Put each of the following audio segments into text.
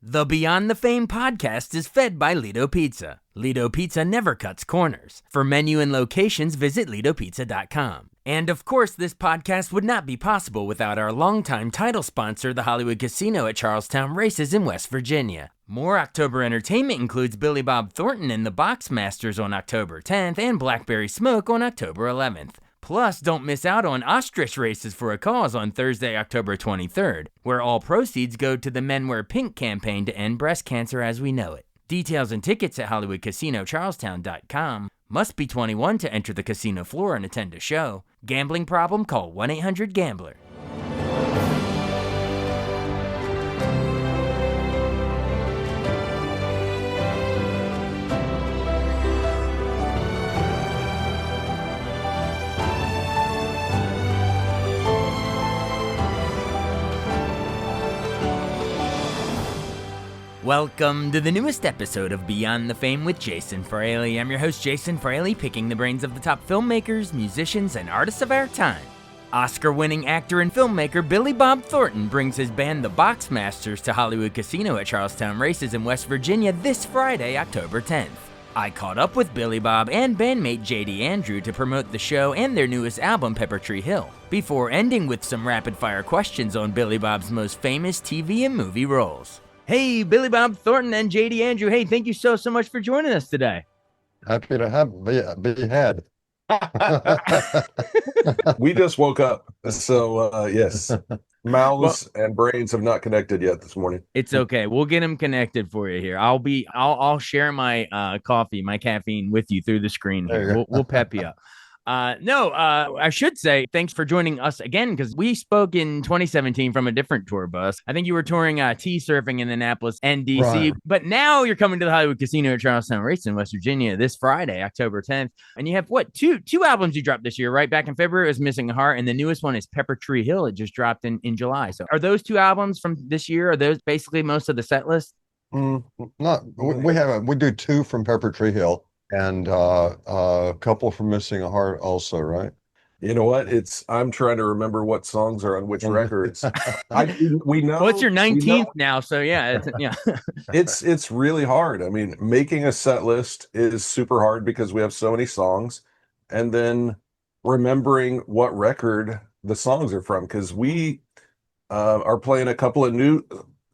The Beyond the Fame podcast is fed by Lido Pizza. Lido Pizza never cuts corners. For menu and locations, visit LidoPizza.com. And of course, this podcast would not be possible without our longtime title sponsor, the Hollywood Casino at Charlestown Races in West Virginia. More October entertainment includes Billy Bob Thornton and the Box Masters on October 10th and Blackberry Smoke on October 11th. Plus, don't miss out on ostrich races for a cause on Thursday, October 23rd, where all proceeds go to the Men Wear Pink campaign to end breast cancer as we know it. Details and tickets at HollywoodCasinoCharlestown.com. Must be 21 to enter the casino floor and attend a show. Gambling problem? Call 1-800-GAMBLER. Welcome to the newest episode of Beyond the Fame with Jason Fraley. I'm your host, Jason Fraley, picking the brains of the top filmmakers, musicians, and artists of our time. Oscar-winning actor and filmmaker Billy Bob Thornton brings his band The Box Masters to Hollywood Casino at Charlestown Races in West Virginia this Friday, October 10th. I caught up with Billy Bob and bandmate JD Andrew to promote the show and their newest album, Pepper Tree Hill, before ending with some rapid-fire questions on Billy Bob's most famous TV and movie roles. Hey, Billy Bob Thornton and JD Andrew. Hey, thank you so much for joining us today. Happy to be had. We just woke up, so yes, mouths and brains have not connected yet this morning. It's okay. We'll get them connected for you here. I'll share my coffee, my caffeine with you through the screen here. We'll pep you up. I should say thanks for joining us again, because we spoke in 2017 from a different tour bus. I think you were touring T-surfing in Annapolis and DC, right. But now you're coming to the Hollywood Casino at Charlestown Race in West Virginia this Friday, October 10th. And you have two albums you dropped this year, right? Back in February it was Missing a Heart, and the newest one is Pepper Tree Hill. It just dropped in July. So are those two albums from this year? Are those basically most of the set list? We do two from Pepper Tree Hill. And a couple from Missing a Heart also, right? You know what? I'm trying to remember what songs are on which records. We know. Well, it's your 19th now, so yeah. It's really hard. I mean, making a set list is super hard because we have so many songs, and then remembering what record the songs are from, because we are playing a couple of new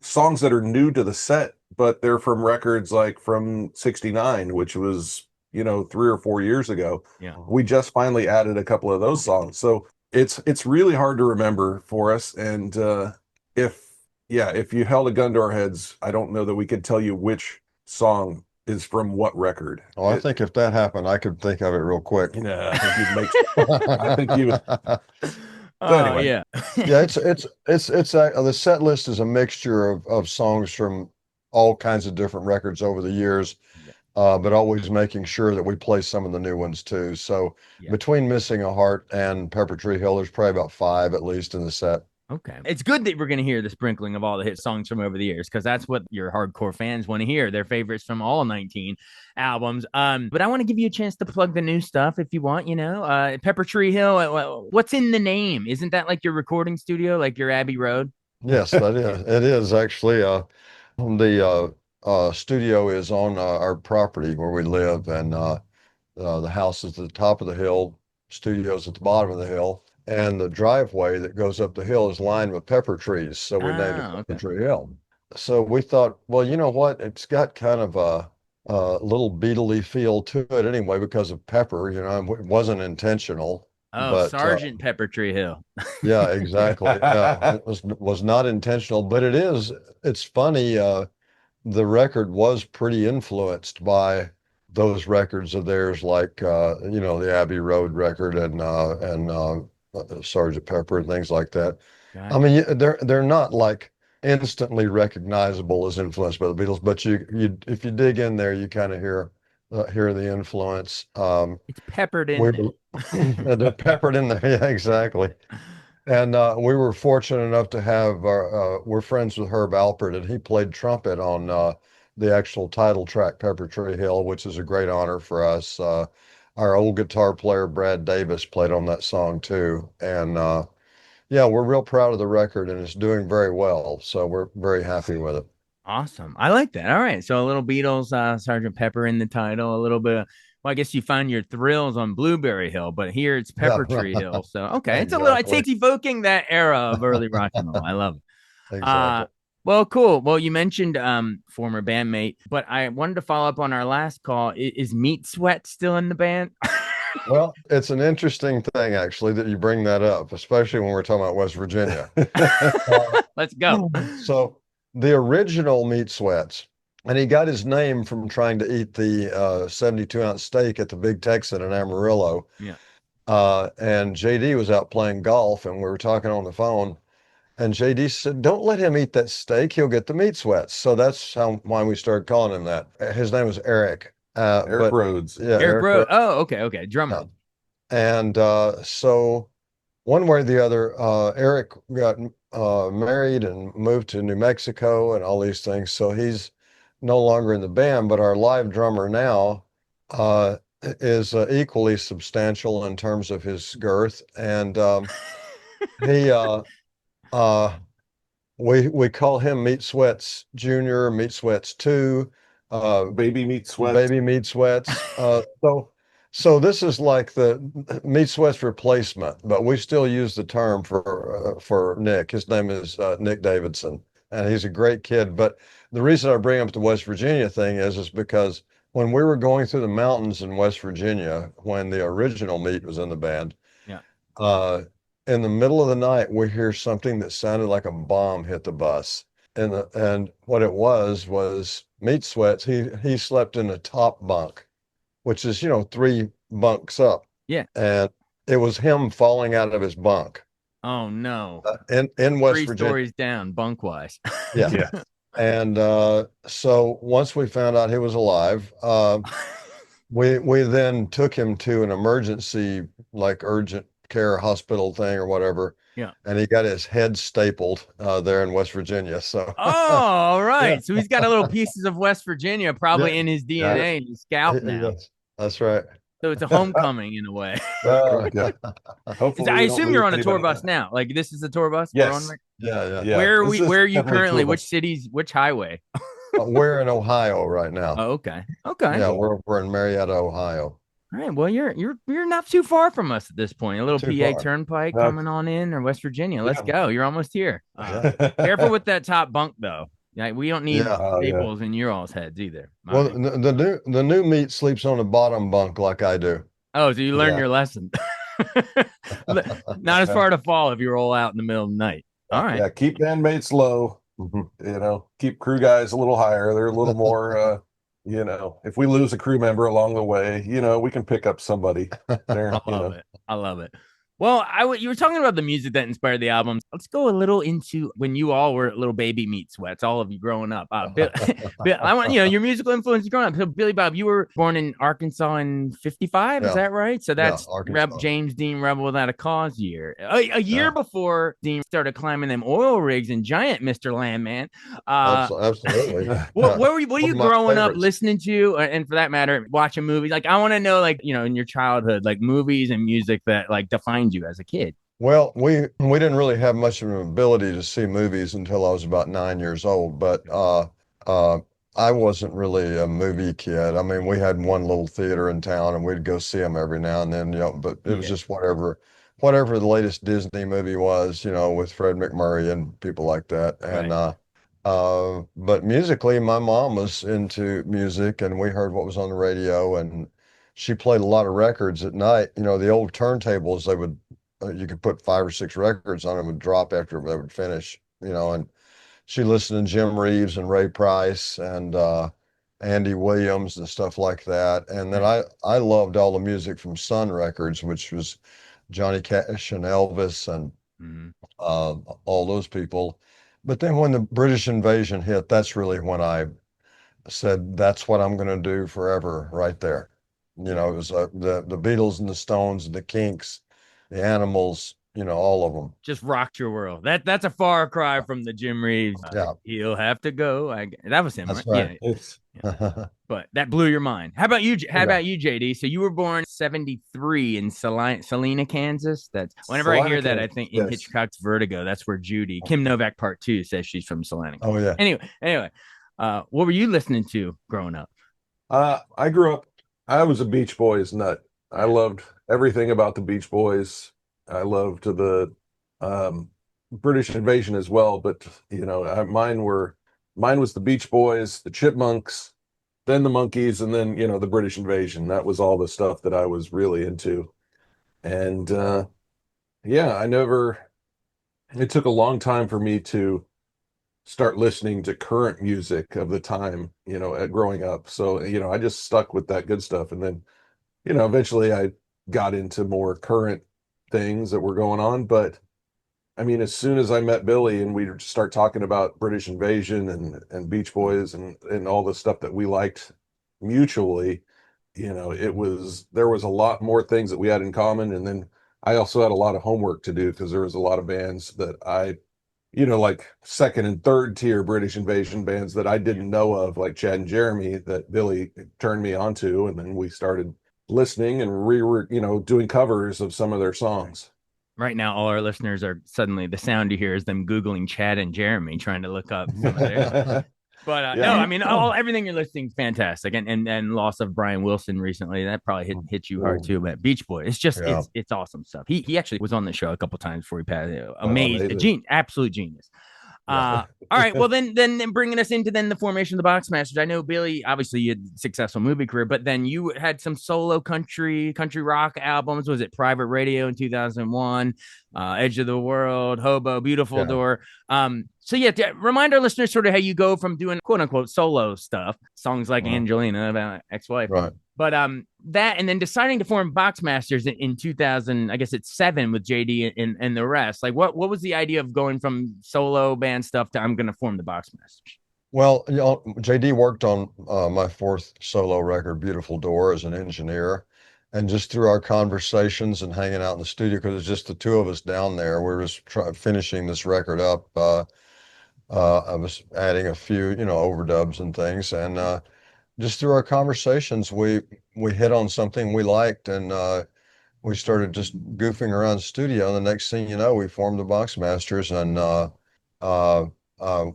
songs that are new to the set, but they're from records like from 69, which was, 3 or 4 years ago. Yeah. We just finally added a couple of those songs. So it's really hard to remember for us. And if you held a gun to our heads, I don't know that we could tell you which song is from what record. Oh, I think if that happened, I could think of it real quick. Yeah, I think you'd make I think you anyway. Yeah. Yeah, it's the set list is a mixture of songs from all kinds of different records over the years, but always making sure that we play some of the new ones too. So between Missing a Heart and Pepper Tree Hill, there's probably about 5 at least in the set. Okay. It's good that we're going to hear the sprinkling of all the hit songs from over the years, because that's what your hardcore fans want to hear, their favorites from all 19 albums. But I want to give you a chance to plug the new stuff if you want, Pepper Tree Hill. What's in the name? Isn't that like your recording studio, like your Abbey Road? Yes, that is. It is actually. The studio is on our property where we live, and the house is at the top of the hill, studio's at the bottom of the hill, and the driveway that goes up the hill is lined with pepper trees. So we named it Pepper Tree Hill. So we thought, well, you know what? It's got kind of a little Beatley feel to it anyway because of pepper. It wasn't intentional. Oh, but, Sergeant Pepper Tree Hill. Yeah, exactly. Yeah, it was not intentional, but it's funny. The record was pretty influenced by those records of theirs, like the Abbey Road record and Sergeant Pepper and things like that. I mean, they're not like instantly recognizable as influenced by the Beatles, but you if you dig in there, you kind of hear the influence. It's peppered in there. They're peppered in there. Yeah, exactly. And we were fortunate enough to have we're friends with Herb Alpert, and he played trumpet on the actual title track, Pepper Tree Hill, which is a great honor for us. Our old guitar player, Brad Davis, played on that song too. And yeah, we're real proud of the record, and it's doing very well. So we're very happy with it. Awesome. I like that. All right. So a little Beatles, Sergeant Pepper in the title, a little bit of, well, I guess you find your thrills on Blueberry Hill, but here it's Yeah, Pepper Tree Hill. So, okay. It's a little, exactly. it's evoking that era of early rock and roll. I love it. Uh, Exactly. well, cool. Well, you mentioned former bandmate, but I wanted to follow up on our last call. Is Meat Sweat still in the band? Well, it's an interesting thing actually that you bring that up, especially when we're talking about West Virginia. Uh, Let's go. so the original Meat Sweats, and he got his name from trying to eat the 72-ounce steak at the Big Texan in Amarillo. Yeah. And JD was out playing golf, and we were talking on the phone. And JD said, "Don't let him eat that steak. He'll get the meat sweats." So that's why we started calling him that. His name was Eric. Eric But Rhodes. yeah, Eric Eric. Rowe. Oh, okay. Drummer. Yeah. And so one way or the other, Eric got married and moved to New Mexico and all these things. So he's no longer in the band, but our live drummer now is equally substantial in terms of his girth. And he uh, we call him Meat Sweats Junior, Meat Sweats 2, Baby Meat Sweat. Baby Meat Sweats. So this is like the Meat Sweats replacement, but we still use the term for Nick. His name is Nick Davidson, and he's a great kid. But the reason I bring up the West Virginia thing is because when we were going through the mountains in West Virginia, when the original Meat was in the band, Yeah. uh, in the middle of the night, we hear something that sounded like a bomb hit the bus. And what it was Meat Sweats. He slept in the top bunk, which is, 3 bunks up. Yeah. And it was him falling out of his bunk Oh no. in West Three Virginia. stories down, bunk wise. Yeah. Yeah. And so once we found out he was alive, we then took him to an emergency, like urgent care hospital thing or whatever. Yeah. And he got his head stapled there in West Virginia. So Oh, all right. Yeah. So he's got a little pieces of West Virginia probably Yeah. in his DNA and his scalp now. Yes, that's right. So it's a homecoming in a way. Yeah. Hopefully I we don't assume you're lose on a tour anybody. bus now. Like this is a tour bus? Yes. We're on right- Yeah. Yeah. Where are This we? is Where are you definitely currently? tour Which bus. cities? Which highway? We're in Ohio right now. Oh, okay. Okay. Yeah, we're in Marietta, Ohio. All right. Well, you're not too far from us at this point. A little Too PA far. Turnpike No. coming on in, or West Virginia. Let's Yeah. go. You're almost here. Careful with that top bunk, though. Yeah, we don't need Yeah. Oh, yeah. staples in your all's heads either. All Well, right. the new meat sleeps on the bottom bunk like I do. Oh, so you learned Yeah. your lesson. Not as far to fall if you roll out in the middle of the night. All right. Yeah, keep bandmates low. Keep crew guys a little higher. They're a little more if we lose a crew member along the way, we can pick up somebody there. I love it. I love it. Well, you were talking about the music that inspired the albums. Let's go a little into when you all were little baby meat sweats, all of you growing up. Bill, I want your musical influence growing up. So Billy Bob, you were born in Arkansas in '55, is Yeah. that right? So that's Arkansas. James Dean Rebel Without a Cause year. A year Yeah. before Dean started climbing them oil rigs and giant Mr. Landman. Absolutely. What were you One of my growing up favorites. listening to, and for that matter, watching movies? Like, I want to know, like, in your childhood, like movies and music that like defined you as a kid. Well, we didn't really have much of an ability to see movies until I was about 9 years old, but I wasn't really a movie kid. I mean, we had one little theater in town, and we'd go see them every now and then, but it was Yeah. just whatever the latest Disney movie was, with Fred McMurray and people like that. And but musically, my mom was into music, and we heard what was on the radio, and she played a lot of records at night. The old turntables, they would you could put 5 or 6 records on it, would drop after they would finish, and she listened to Jim Reeves and Ray Price and Andy Williams and stuff like that. And then I loved all the music from Sun Records, which was Johnny Cash and Elvis and all those people. But then when the British invasion hit, that's really when I said, that's what I'm going to do forever, right there. It was the Beatles and the Stones and the Kinks, the Animals, all of them. Just rocked your world. That's a far cry from the Jim Reeves. Yeah. He'll have to go. That was him, That's right? right. Yeah. But that blew your mind. How about you? About you, JD? So you were born '73 in Salina, Kansas. That's whenever I hear that, I think in Yes. Hitchcock's Vertigo. That's where Judy, Kim Novak Part 2, says she's from Salina. Oh, yeah. Anyway. What were you listening to growing up? I grew up, I was a Beach Boys nut. I loved everything about the Beach Boys. I loved the um, British Invasion as well, but mine was the Beach Boys, the Chipmunks, then the Monkees, and then the British Invasion. That was all the stuff that I was really into. And yeah, it took a long time for me to start listening to current music of the time, at growing up. So, I just stuck with that good stuff. And then, eventually I got into more current things that were going on. But I mean, as soon as I met Billy and we start talking about British Invasion and Beach Boys and all the stuff that we liked mutually, there was a lot more things that we had in common. And then I also had a lot of homework to do because there was a lot of bands that like second and third tier British Invasion bands that I didn't know of, like Chad and Jeremy, that Billy turned me onto, and then we started listening and doing covers of some of their songs. Right now, all our listeners are suddenly the sound you hear is them Googling Chad and Jeremy, trying to look up some of their. But no, Yeah. I mean, everything you're listing is fantastic, and loss of Brian Wilson recently that probably hit you hard too. But Beach Boy, it's just Yeah. it's awesome stuff. He actually was on the show a couple times before he passed. Amazing. Absolute genius. Yeah. All right. Well, then bringing us into the formation of the Boxmasters. I know Billy, obviously you had a successful movie career, but then you had some solo country rock albums. Was it Private Radio in 2001, Edge of the World, Hobo, Beautiful Yeah. Door? So yeah, remind our listeners sort of how you go from doing quote unquote solo stuff, songs like Angelina about ex-wife, Right. but that, and then deciding to form Boxmasters in 2000, I guess it's 7 with JD and the rest. Like, what was the idea of going from solo band stuff to I'm going to form the Boxmasters? Well, JD worked on my fourth solo record, Beautiful Door, as an engineer. And just through our conversations and hanging out in the studio, because it's just the two of us down there, we were just finishing this record up. I was adding a few, overdubs and things. And just through our conversations, we hit on something we liked, and we started just goofing around the studio. And the next thing you know, we formed the Boxmasters, and uh, uh,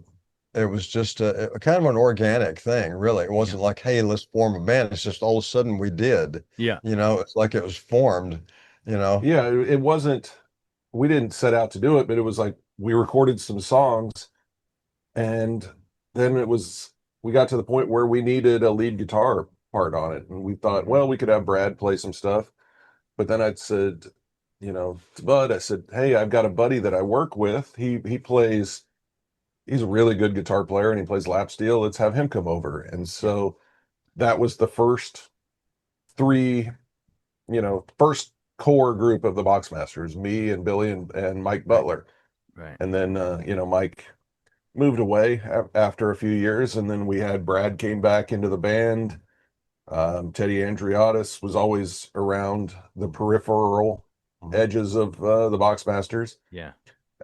it was just a kind of an organic thing, really. It wasn't like, hey, let's form a band. It's just all of a sudden we did. Yeah. It's like it was formed. Yeah, it wasn't. We didn't set out to do it, but it was like we recorded some songs, and then we got to the point where we needed a lead guitar part on it, and we thought, well, we could have Brad play some stuff. But then I said, to Bud, I said, hey, I've got a buddy that I work with. He's a really good guitar player and he plays lap steel. Let's have him come over. And so that was the first three, first core group of the Boxmasters, me and Billy and Mike Butler. Right. And then, Mike moved away after a few years. And then we had Brad came back into the band. Teddy Andriotis was always around the peripheral edges of the Boxmasters. Yeah.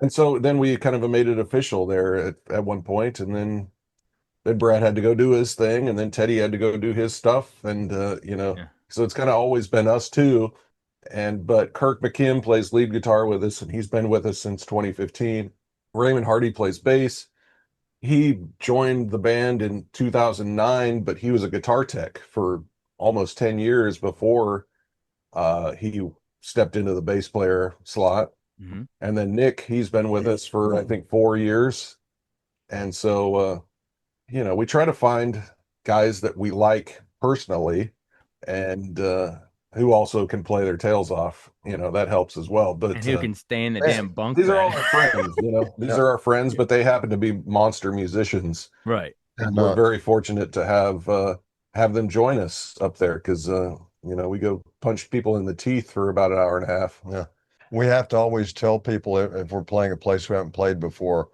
And so then we kind of made it official there at one point, and then Brad had to go do his thing, and then Teddy had to go do his stuff, and so it's kind of always been us two. But Kirk McKim plays lead guitar with us, and he's been with us since 2015. Raymond Hardy plays bass. He joined the band in 2009, but he was a guitar tech for almost 10 years before he stepped into the bass player slot. Mm-hmm. And then Nick, he's been with us for, I think, 4 years. And so, we try to find guys that we like personally and who also can play their tails off. That helps as well. But and who can stay in the damn bunk. These are all our friends, These are our friends, but they happen to be monster musicians. Right. And we're very fortunate to have them join us up there because, we go punch people in the teeth for about an hour and a half. Yeah. We have to always tell people if we're playing a place we haven't played before,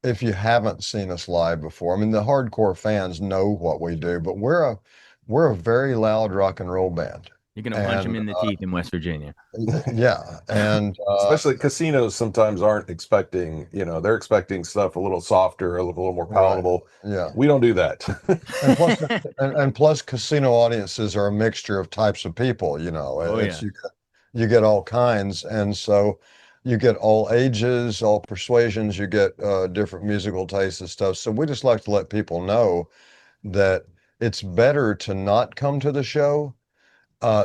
if you haven't seen us live before, I mean, the hardcore fans know what we do, but we're a very loud rock and roll band. You're going to punch them in the teeth in West Virginia. Yeah. And especially casinos sometimes aren't expecting, they're expecting stuff a little softer, a little more palatable. Right. Yeah. We don't do that. and plus casino audiences are a mixture of types of people, Oh, yeah. You get all kinds. And so you get all ages, all persuasions, you get different musical tastes and stuff. So we just like to let people know that it's better to not come to the show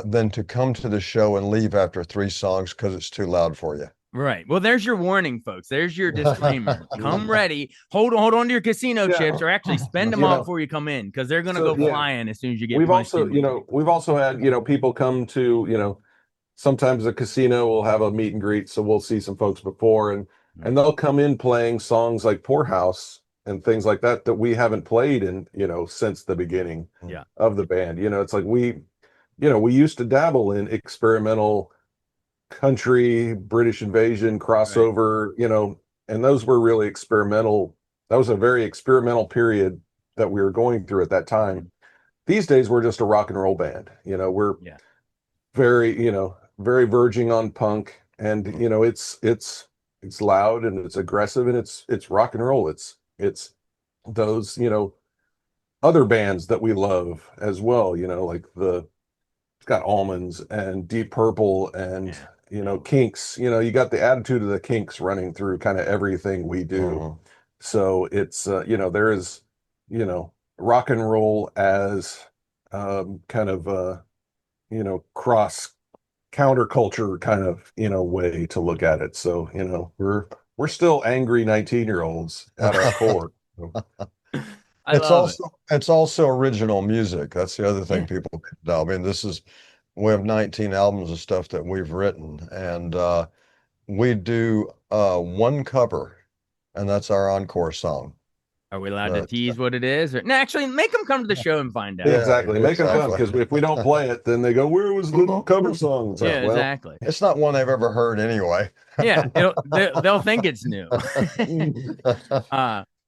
than to come to the show and leave after 3 songs because it's too loud for you. Right. Well, there's your warning, folks. There's your disclaimer. Come ready. Hold on to your casino chips, or actually spend them all before you come in, because they're gonna go flying as soon as you get. We've also had people come to sometimes a casino will have a meet and greet, so we'll see some folks before, and they'll come in playing songs like Poorhouse and things like that we haven't played in since the beginning of the band. It's like we used to dabble in experimental country, British invasion, crossover, and those were really experimental. That was a very experimental period that we were going through at that time. These days we're just a rock and roll band. We're very, very verging on punk, and it's loud and it's aggressive and it's rock and roll. It's those, other bands that we love as well, like it's got Almonds and Deep Purple and Kinks. You got the attitude of the Kinks running through kind of everything we do. So it's there is rock and roll as kind of cross counterculture kind of way to look at it. So we're still angry 19-year-olds at our core. It's also original music. That's the other thing people know. I mean, we have 19 albums of stuff that we've written, and we do one cover, and that's our encore song. Are we allowed to tease what it is? No, actually, make them come to the show and find out. Exactly. Make them come, because if we don't play it, then they go, "Where was the cover song?" It's like, exactly. It's not one they've ever heard anyway. They'll think it's new.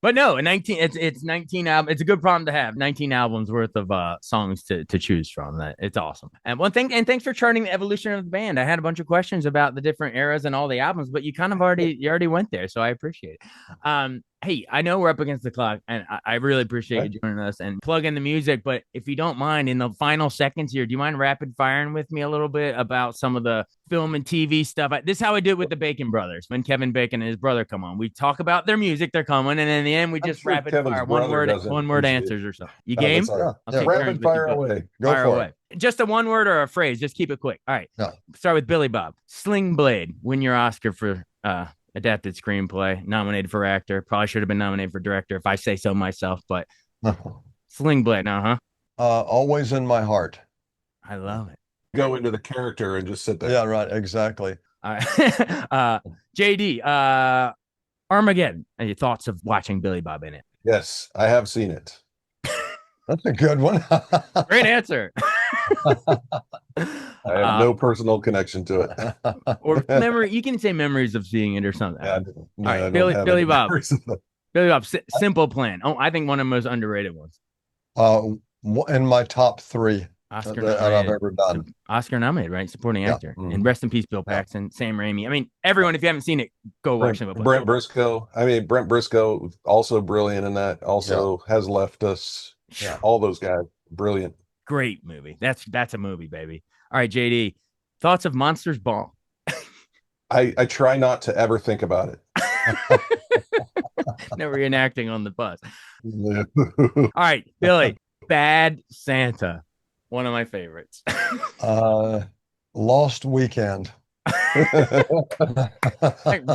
But no, it's 19 albums. It's a good problem to have. 19 albums worth of songs to choose from. It's awesome. And thanks for charting the evolution of the band. I had a bunch of questions about the different eras and all the albums, but you kind of already went there, so I appreciate it. Hey, I know we're up against the clock, and I really appreciate you joining us and plug in the music. But if you don't mind, in the final seconds here, do you mind rapid firing with me a little bit about some of the film and TV stuff? This is how I do it with the Bacon Brothers. When Kevin Bacon and his brother come on, we talk about their music, they're coming, and in the end, we just rapid fire one word answers or something. You game? Rapid fire away. Go for it. Just a one word or a phrase. Just keep it quick. All right. No. Start with Billy Bob. Sling Blade. Win your Oscar for adapted screenplay. Nominated for actor. Probably should have been nominated for director if I say so myself. But Sling Blade now, Always in my heart. I love it. Go into the character and just sit there. Yeah, right. Exactly. All right. JD. Armageddon. Any thoughts of watching Billy Bob in it? Yes, I have seen it. That's a good one. Great answer. I have no personal connection to it. Or memory. You can say memories of seeing it or something. Yeah, all right, Billy Bob. Billy Bob. Simple Plan. Oh, I think one of the most underrated ones. In my top 3 Oscar that I've ever done. Oscar nominated, right? Supporting actor. And rest in peace, Bill Paxton, Sam Raimi. I mean, everyone, if you haven't seen it, go watch it. Brent Briscoe, also brilliant in that. Also has left us. Yeah, all those guys, brilliant. Great movie. That's a movie, baby. All right, JD, thoughts of Monsters Ball? I try not to ever think about it. Never reenacting on the bus. All right, Billy, Bad Santa. One of my favorites. Lost Weekend.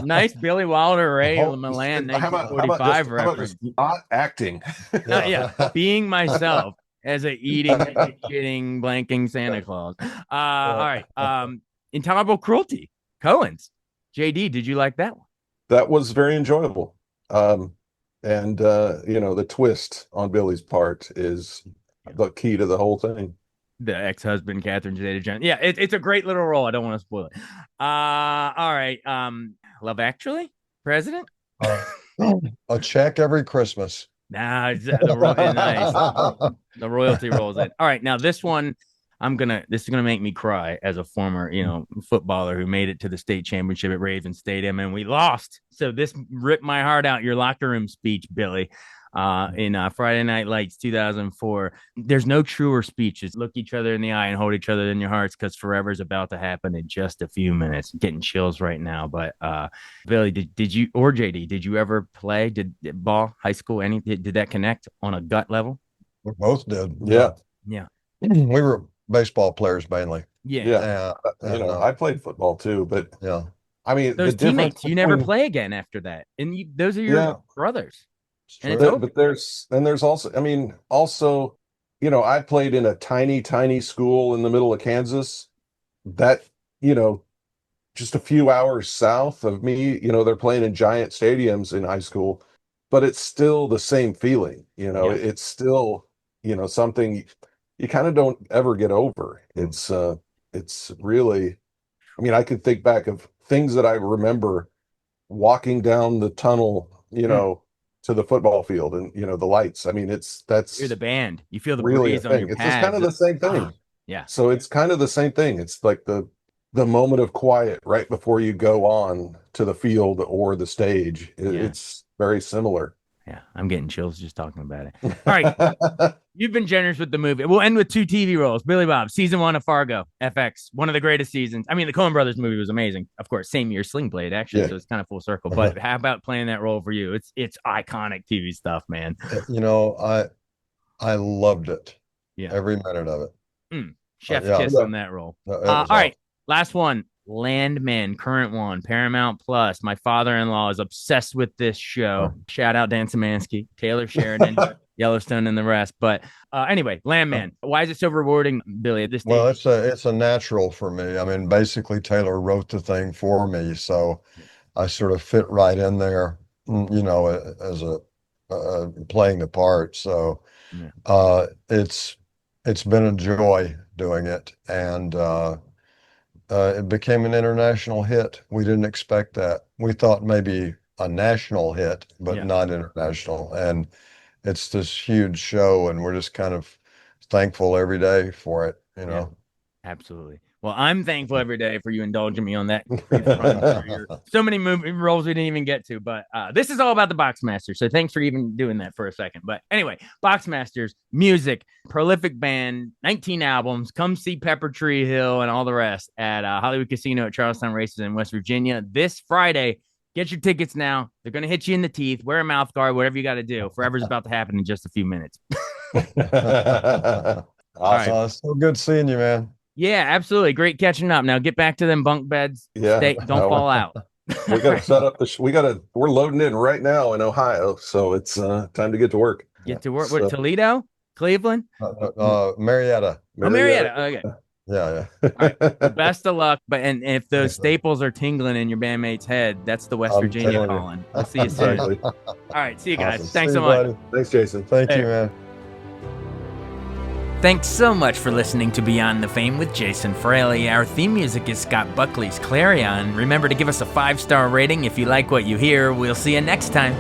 Nice Billy Wilder, Ray Milan, 1945 reference. Not acting. Being myself as a eating, shitting, blanking Santa Claus. All right. Intolerable Cruelty. Cohen's. JD, did you like that one? That was very enjoyable. The twist on Billy's part is the key to the whole thing. The ex-husband, Catherine Zeta-Jones. Yeah, it's a great little role. I don't want to spoil it. All right. Love Actually? President? A check every Christmas. Nah, nice. The royalty rolls in. All right, now this one, this is gonna make me cry as a former, footballer who made it to the state championship at Raven Stadium and we lost. So this ripped my heart out. Your locker room speech, Billy. in Friday Night Lights 2004. There's no truer speech. Just look each other in the eye and hold each other in your hearts, because forever is about to happen in just a few minutes. I'm getting chills right now. But Billy, did you, or JD, did you ever play? Did ball, high school, any? Did that connect on a gut level? We both did. Yeah. Yeah. We were baseball players mainly. Yeah. I played football too, but yeah. I mean, Those the difference teammates, you never between- play again after that. And those are your brothers. It's And true. it's over. But there's also, I mean, also, I played in a tiny, tiny school in the middle of Kansas that, just a few hours south of me, they're playing in giant stadiums in high school, but it's still the same feeling, Yeah. it's still, something you kind of don't ever get over. It's really, I mean, I could think back of things that I remember walking down the tunnel, to the football field and, the lights. I mean, that's You're the band. You feel the really a breeze on thing. your It's pads. just kind of the same thing. Yeah. So it's kind of the same thing. It's like the moment of quiet right before you go on to the field or the stage. It's very similar. Yeah. I'm getting chills just talking about it. All right. You've been generous with the movie. We'll end with 2 TV roles. Billy Bob, season 1 of Fargo, FX, one of the greatest seasons. I mean, the Coen Brothers movie was amazing. Of course, same year Sling Blade, actually, so it's kind of full circle. But how about playing that role for you? It's iconic TV stuff, man. I loved it. Yeah. Every minute of it. Chef's kiss on that role. All right, last one. Landman, current one, Paramount Plus. My father-in-law is obsessed with this show. Shout out Dan Szymanski, Taylor Sheridan, Yellowstone, and the rest. But anyway, Landman. Why is it so rewarding, Billy, at this stage? Well, it's a natural for me. I mean, basically Taylor wrote the thing for me, so I sort of fit right in there, as a playing the part. So it's been a joy doing it, and it became an international hit. We didn't expect that. We thought maybe a national hit, but not international. And it's this huge show, and we're just kind of thankful every day for it, Yeah, absolutely. Well, I'm thankful every day for you indulging me on that brief run through your so many movie roles we didn't even get to. But this is all about the Boxmasters, so thanks for even doing that for a second. But anyway, Boxmasters, music, prolific band, 19 albums. Come see Pepper Tree Hill and all the rest at Hollywood Casino at Charlestown Races in West Virginia this Friday. Get your tickets now. They're going to hit you in the teeth. Wear a mouth guard, whatever you got to do. Forever's about to happen in just a few minutes. Awesome. Right. So good seeing you, man. Yeah, absolutely. Great catching up. Now get back to them bunk beds. Don't fall out. We got to set up we're loading in right now in Ohio. So it's time to get to work. Get to work. What, Toledo? Cleveland? Marietta. Oh, Marietta. Okay. Yeah. All right. Best of luck. And if those staples are tingling in your bandmate's head, that's the West Virginia calling. We'll see you soon. All right. See you guys. Awesome. Thanks so much. Buddy. Thanks, Jason. Thank you, man. Thanks so much for listening to Beyond the Fame with Jason Fraley. Our theme music is Scott Buckley's Clarion. Remember to give us a 5-star rating if you like what you hear. We'll see you next time.